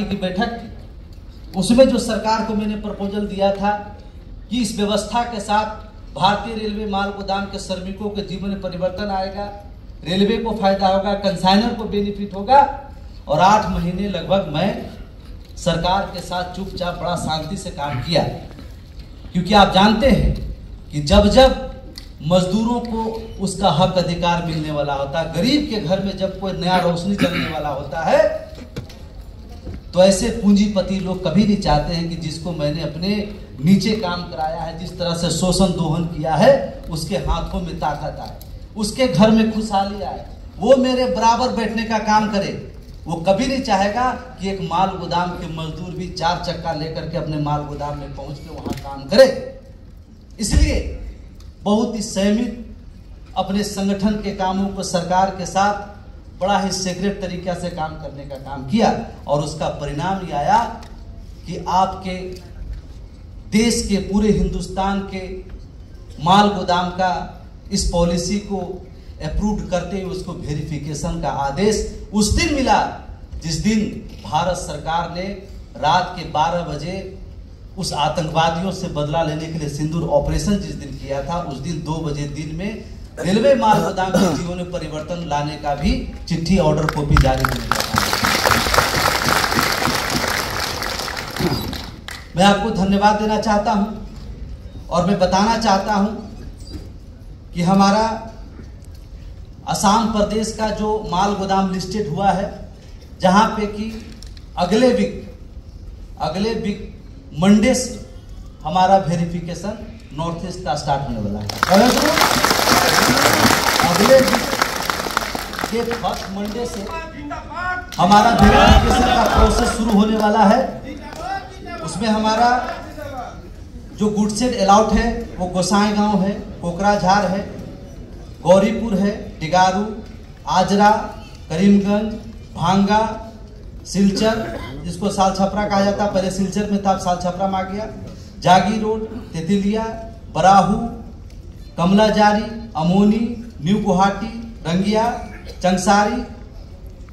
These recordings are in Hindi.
की बैठक थी, उसमें जो सरकार को मैंने प्रपोजल दिया था कि इस व्यवस्था के साथ भारतीय रेलवे माल गोदाम के श्रमिकों के जीवन में परिवर्तन आएगा, रेलवे को फायदा होगा, कंसाइनर को बेनिफिट होगा। और 8 महीने लगभग मैं सरकार के साथ चुपचाप बड़ा शांति से काम किया, क्योंकि आप जानते हैं कि जब जब मजदूरों को उसका हक अधिकार मिलने वाला होता है, गरीब के घर में जब कोई नया रोशनी जलने वाला होता है, तो ऐसे पूंजीपति लोग कभी नहीं चाहते हैं कि जिसको मैंने अपने नीचे काम कराया है, जिस तरह से शोषण दोहन किया है, उसके हाथों में ताकत आए, उसके घर में खुशहाली आए, वो मेरे बराबर बैठने का काम करे। वो कभी नहीं चाहेगा कि एक माल गोदाम के मजदूर भी 4 चक्का लेकर के अपने माल गोदाम में पहुंच के वहां काम करे। इसलिए बहुत ही संयमित अपने संगठन के कामों को सरकार के साथ बड़ा ही सीक्रेट तरीका से काम करने का काम किया, और उसका परिणाम ये आया कि आपके देश के पूरे हिंदुस्तान के माल गोदाम का इस पॉलिसी को अप्रूव करते हुए उसको वेरिफिकेशन का आदेश उस दिन मिला जिस दिन भारत सरकार ने रात के 12 बजे उस आतंकवादियों से बदला लेने के लिए सिंदूर ऑपरेशन जिस दिन किया था, उस दिन 2 बजे दिन में रेलवे माल गोदाम के जीवन में परिवर्तन लाने का भी चिट्ठी ऑर्डर कॉपी जारी होने लगा। मैं आपको धन्यवाद देना चाहता हूं और मैं बताना चाहता हूं कि हमारा असम प्रदेश का जो माल गोदाम लिस्टेड हुआ है, जहां पे कि अगले वीक मंडे से हमारा वेरिफिकेशन नॉर्थ ईस्ट का स्टार्ट होने वाला है। अगले वीक के फर्स्ट मंडे से हमारा वेरिफिकेशन का प्रोसेस शुरू होने वाला है। उसमें हमारा जो गुडसेड अलाउट है वो गोसाईगांव है, कोकराझार है, गौरीपुर है, डिगारू, आजरा, करीमगंज, भांगा, सिलचर, जिसको साल छपरा कहा जाता है, पहले सिलचर में था, साल छपरा में आ गया, जागी रोड, तेतिलिया, बराहू, कमलाजारी, अमोनी, न्यू गुवाहाटी, रंगिया, चंगसारी,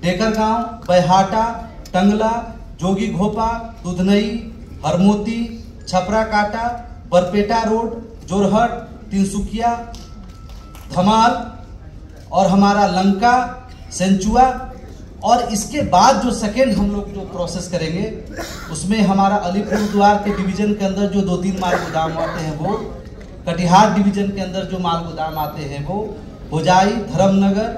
डेकरगांव, बैहाटा, टंगला, जोगी घोपा, दुधनई, हरमोती, छपरा काटा, बरपेटा रोड, जोरहट, तिनसुकिया, धमाल और हमारा लंका, सेंचुआ। और इसके बाद जो सेकेंड हम लोग जो प्रोसेस करेंगे उसमें हमारा अलीपुरद्वार के डिवीजन के अंदर जो 2-3 माल गोदाम आते हैं वो, कटिहार डिवीजन के अंदर जो माल गोदाम आते हैं वो, होजाई, धर्मनगर,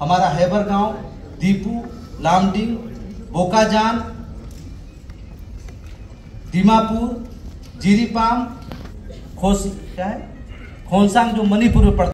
हमारा हैबर गांव, दीपू, लामडिंग, बोकाजान, दीमापुर, जीरीपाम, खोंसांग जो मणिपुर में पड़ता